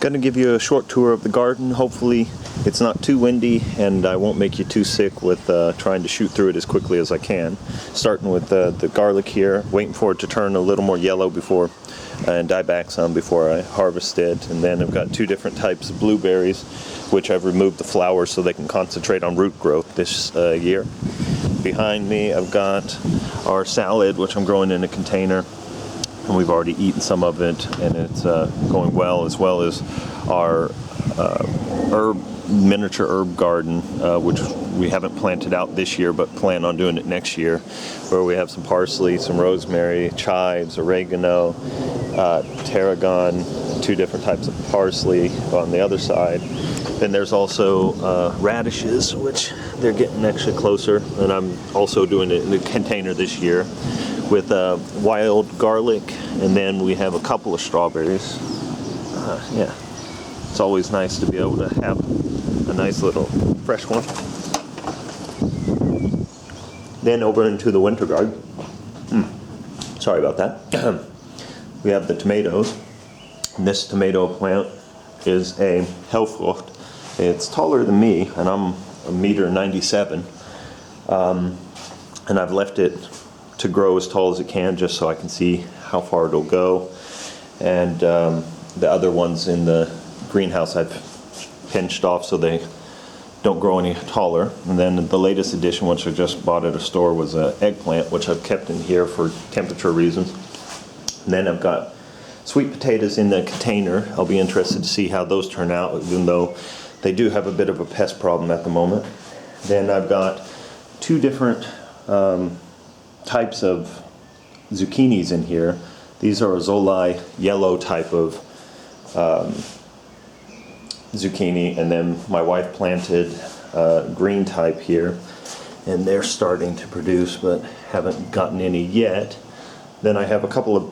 Going to give you a short tour of the garden. Hopefully it's not too windy and I won't make you too sick with trying to shoot through it as quickly as I can. Starting with the garlic here, waiting for it to turn a little more yellow before and die back some before I harvest it. And then I've got two different types of blueberries, which I've removed the flowers so they can concentrate on root growth this year. Behind me I've got our salad, which I'm growing in a container, and we've already eaten some of it, and it's going well, as well as our miniature herb garden, which we haven't planted out this year but plan on doing it next year, where we have some parsley, some rosemary, chives, oregano, tarragon, two different types of parsley on the other side. Then there's also radishes, which they're getting actually closer, and I'm also doing it in a container this year with wild garlic, and then we have a couple of strawberries. Yeah, it's always nice to be able to have a nice little fresh one. Then over into the winter garden. Sorry about that. We have the tomatoes. And this tomato plant is a Helfrucht. It's taller than me, and I'm 1.97 meters. And I've left it to grow as tall as it can, just so I can see how far it'll go. And the other ones in the greenhouse I've pinched off so they don't grow any taller. And then the latest addition, which I just bought at a store, was an eggplant, which I've kept in here for temperature reasons. And then I've got sweet potatoes in the container. I'll be interested to see how those turn out, even though they do have a bit of a pest problem at the moment. Then I've got two different types of zucchinis in here. These are a Zolai yellow type of zucchini, and then my wife planted green type here, and they're starting to produce but haven't gotten any yet. Then I have a couple of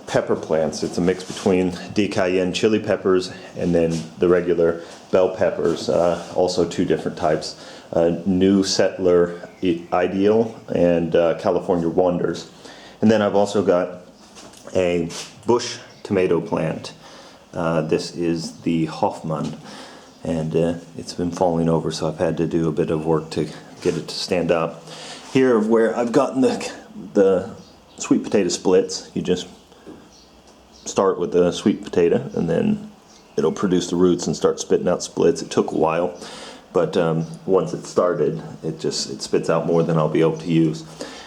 pepper plants. It's a mix between De Cayenne chili peppers and then the regular bell peppers, also two different types, New Settler Ideal and California Wonders. And then I've also got a bush tomato plant. This is the Hoffman, and it's been falling over, so I've had to do a bit of work to get it to stand up. Here, where I've gotten the sweet potato splits, you just start with the sweet potato, and then it'll produce the roots and start spitting out splits. It took a while, but once it started, it spits out more than I'll be able to use.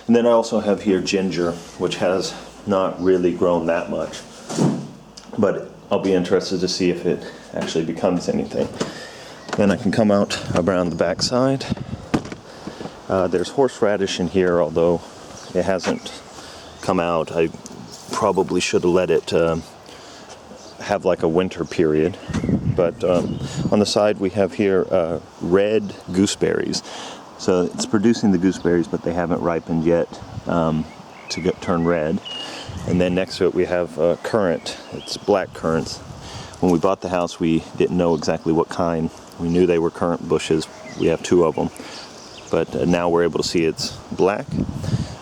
And then I also have here ginger, which has not really grown that much, but I'll be interested to see if it actually becomes anything. Then I can come out around the back side. There's horseradish in here, although it hasn't come out. I probably should have let it have like a winter period. But on the side we have here red gooseberries. So it's producing the gooseberries, but they haven't ripened yet to turn red. And then next to it we have currant. It's black currants. When we bought the house, we didn't know exactly what kind. We knew they were currant bushes. We have two of them. But now we're able to see it's black.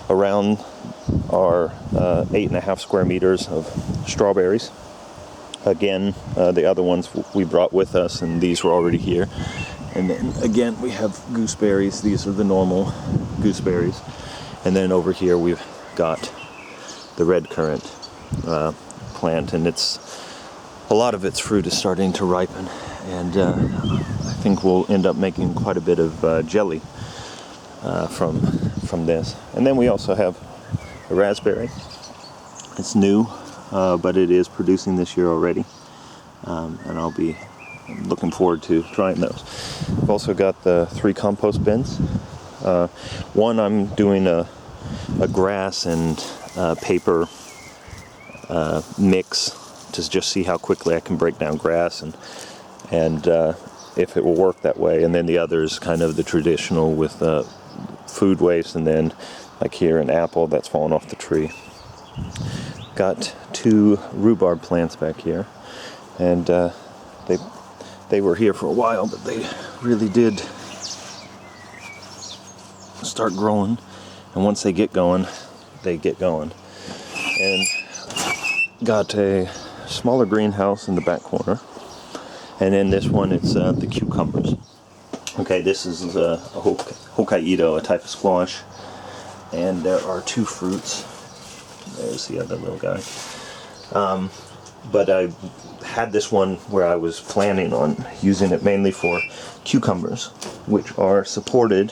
Around our 8.5 square meters of strawberries. Again, the other ones we brought with us, and these were already here. And then again, we have gooseberries. These are the normal gooseberries. And then over here we've got the red currant plant, and a lot of its fruit is starting to ripen, and I think we'll end up making quite a bit of jelly from this. And then we also have a raspberry. It's new, but it is producing this year already, and I'll be looking forward to trying those. I've also got the 3 compost bins. One, I'm doing a grass and paper mix to just see how quickly I can break down grass and if it will work that way. And then the other is kind of the traditional with food waste, and then like here an apple that's fallen off the tree. Got 2 rhubarb plants back here, and they were here for a while, but they really did start growing, and once they get going, they get going. And got a smaller greenhouse in the back corner, And then this one, it's the cucumbers. Okay, this is a Hokkaido, a type of squash. And there are two fruits. There's the other little guy. But I had this one where I was planning on using it mainly for cucumbers, which are supported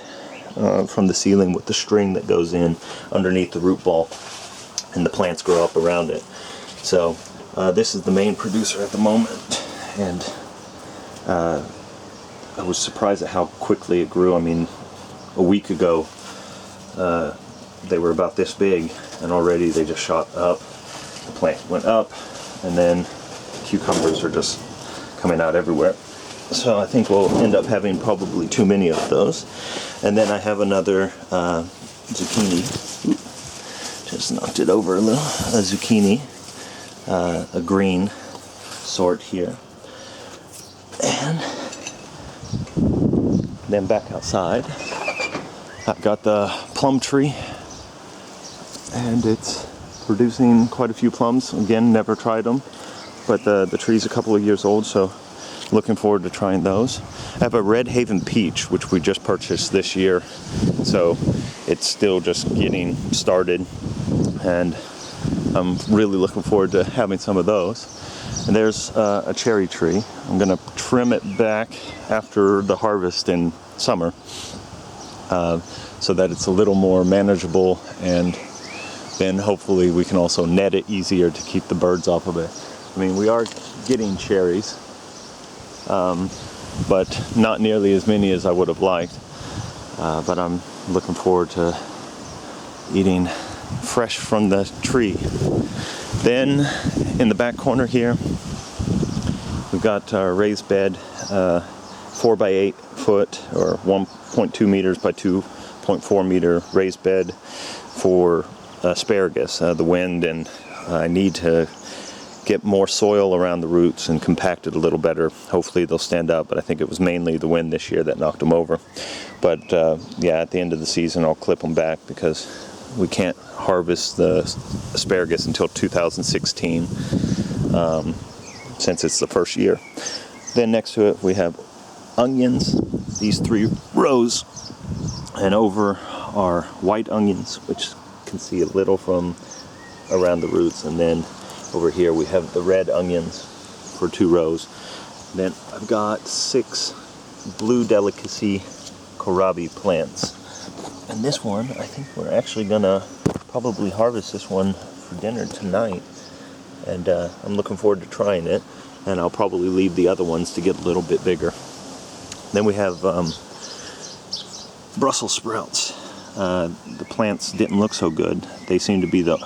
from the ceiling with the string that goes in underneath the root ball, and the plants grow up around it. So this is the main producer at the moment, and I was surprised at how quickly it grew. I mean, a week ago they were about this big, and already they just shot up. The plant went up, and then cucumbers are just coming out everywhere. So I think we'll end up having probably too many of those. And then I have another zucchini. Just knocked it over a little. A zucchini, a green sort here. And then back outside, I've got the plum tree, and it's producing quite a few plums. Again, never tried them, but the tree's a couple of years old, so looking forward to trying those. I have a Red Haven peach, which we just purchased this year, so it's still just getting started, and I'm really looking forward to having some of those. And there's a cherry tree. I'm gonna trim it back after the harvest in summer, so that it's a little more manageable, and then hopefully we can also net it easier to keep the birds off of it. I mean, we are getting cherries, but not nearly as many as I would have liked. But I'm looking forward to eating fresh from the tree. Then in the back corner here, we've got our raised bed, 4 by 8 foot or 1.2 meters by 2.4 meter raised bed for asparagus. The wind, and I need to get more soil around the roots and compact it a little better. Hopefully they'll stand up, but I think it was mainly the wind this year that knocked them over. But yeah, at the end of the season I'll clip them back, because we can't harvest the asparagus until 2016, since it's the first year. Then next to it we have onions, these 3 rows, and over are white onions, which you can see a little from around the roots, and then over here we have the red onions for 2 rows. Then I've got 6 blue delicacy kohlrabi plants. And this one, I think we're actually gonna probably harvest this one for dinner tonight. And I'm looking forward to trying it. And I'll probably leave the other ones to get a little bit bigger. Then we have Brussels sprouts. The plants didn't look so good. They seem to be the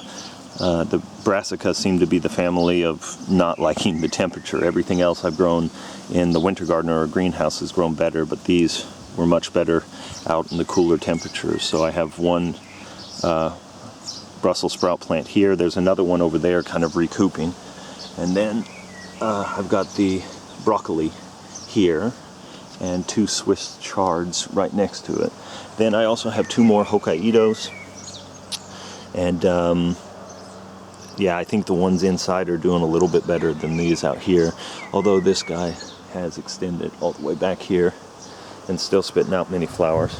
brassica seem to be the family of not liking the temperature. Everything else I've grown in the winter garden or greenhouse has grown better, but these were much better out in the cooler temperatures. So I have one Brussels sprout plant here. There's another one over there kind of recouping. And then I've got the broccoli here and 2 Swiss chards right next to it. Then I also have 2 more Hokkaidos. And yeah, I think the ones inside are doing a little bit better than these out here. Although this guy has extended all the way back here and still spitting out many flowers.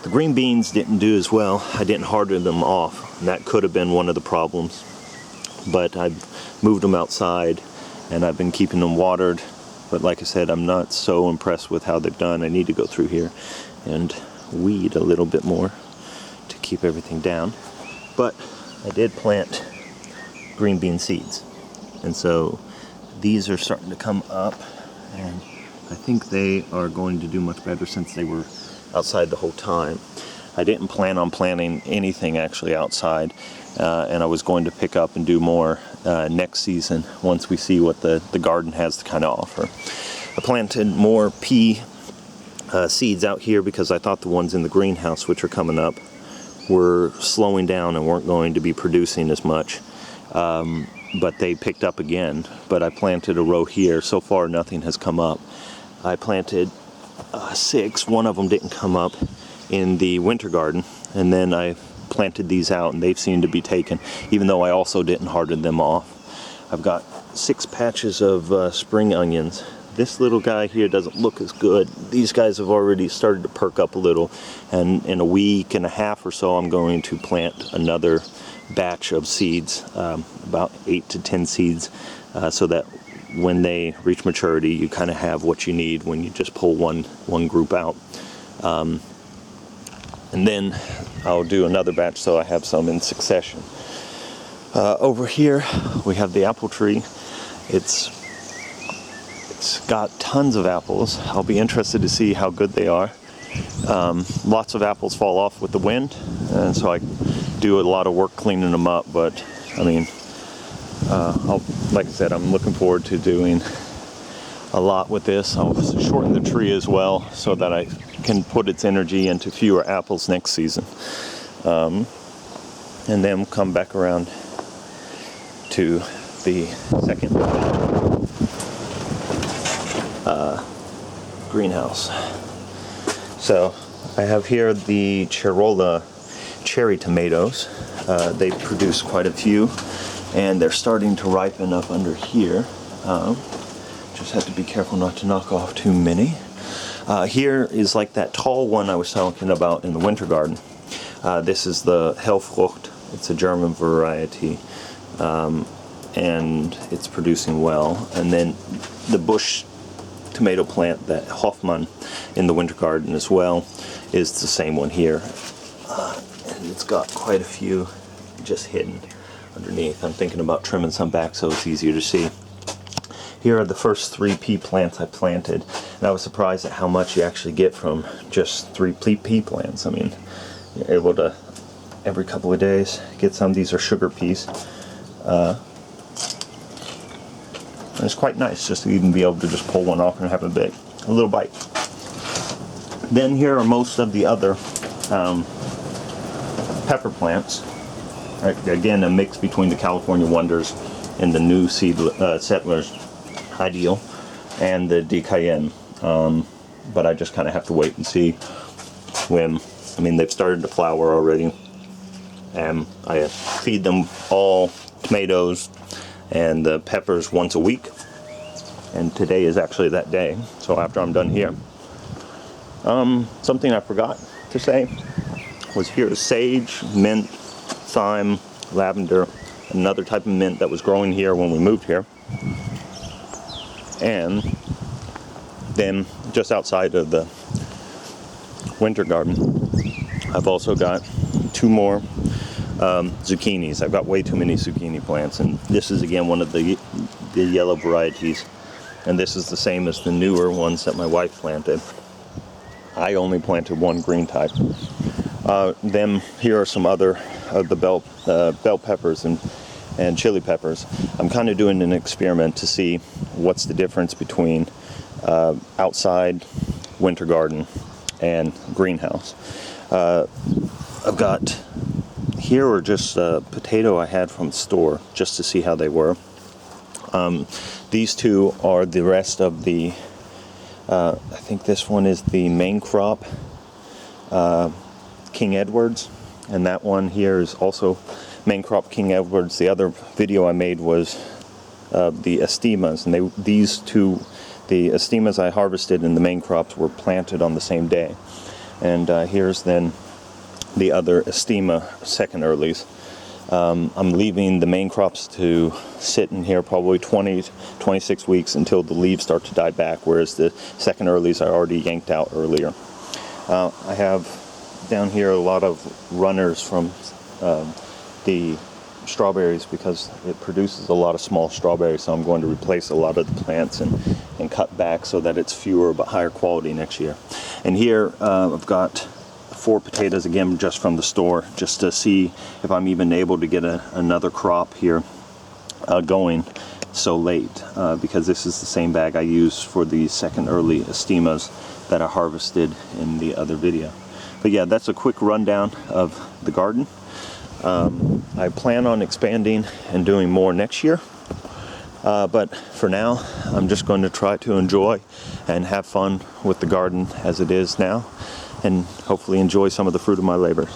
The green beans didn't do as well. I didn't harden them off, and that could have been one of the problems. But I've moved them outside, and I've been keeping them watered. But like I said, I'm not so impressed with how they've done. I need to go through here and weed a little bit more to keep everything down. But I did plant green bean seeds, and so these are starting to come up, and I think they are going to do much better since they were outside the whole time. I didn't plan on planting anything actually outside, and I was going to pick up and do more next season once we see what the garden has to kind of offer. I planted more pea seeds out here because I thought the ones in the greenhouse, which are coming up, were slowing down and weren't going to be producing as much. But they picked up again. But I planted a row here. So far nothing has come up. I planted 6. One of them didn't come up in the winter garden, and then I planted these out, and they've seemed to be taken, even though I also didn't harden them off. I've got 6 patches of spring onions this little guy here doesn't look as good. These guys have already started to perk up a little, and in a week and a half or so I'm going to plant another batch of seeds, about 8 to 10 seeds, so that when they reach maturity you kind of have what you need when you just pull one group out. And then I'll do another batch so I have some in succession. Over here we have the apple tree. It's got tons of apples. I'll be interested to see how good they are. Lots of apples fall off with the wind, and so I do a lot of work cleaning them up, but I mean, like I said, I'm looking forward to doing a lot with this. I'll shorten the tree as well so that I can put its energy into fewer apples next season. And then come back around to the second greenhouse. So I have here the Chirola cherry tomatoes. They produce quite a few, and they're starting to ripen up under here. Just have to be careful not to knock off too many. Here is like that tall one I was talking about in the winter garden. This is the Hellfrucht. It's a German variety, and it's producing well. And then the bush tomato plant, that Hoffmann, in the winter garden as well, is the same one here. And it's got quite a few just hidden underneath. I'm thinking about trimming some back so it's easier to see. Here are the first 3 pea plants I planted, and I was surprised at how much you actually get from just 3 pea plants. I mean, you're able to, every couple of days, get some. These are sugar peas. And it's quite nice just to even be able to just pull one off and have a little bite. Then here are most of the other pepper plants. Right, again, a mix between the California Wonders and the new Settlers Ideal and the De Cayenne. But I just kind of have to wait and see when, I mean, they've started to flower already. And I feed them all tomatoes and the peppers once a week. And today is actually that day, so after I'm done here. Something I forgot to say was here is sage, mint, thyme, lavender, another type of mint that was growing here when we moved here. And then just outside of the winter garden, I've also got 2 more zucchinis. I've got way too many zucchini plants, and this is again one of the yellow varieties, and this is the same as the newer ones that my wife planted. I only planted 1 green type. Then here are some other of the bell peppers and chili peppers. I'm kind of doing an experiment to see what's the difference between outside winter garden and greenhouse. I've got here are just a potato I had from the store just to see how they were. These 2 are the rest of the I think this one is the main crop King Edwards, and that one here is also main crop King Edwards. The other video I made was the Estemas, and these 2, the Estemas I harvested and the main crops were planted on the same day. And here's then the other Estema second earlies. I'm leaving the main crops to sit in here probably 20 to 26 weeks until the leaves start to die back, whereas the second earlies I already yanked out earlier. I have down here a lot of runners from the strawberries because it produces a lot of small strawberries, so I'm going to replace a lot of the plants and cut back so that it's fewer but higher quality next year. And here I've got 4 potatoes again just from the store, just to see if I'm even able to get another crop here going so late, because this is the same bag I used for the second early Estemas that I harvested in the other video. But yeah, that's a quick rundown of the garden. I plan on expanding and doing more next year, but for now I'm just going to try to enjoy and have fun with the garden as it is now, and hopefully enjoy some of the fruit of my labors.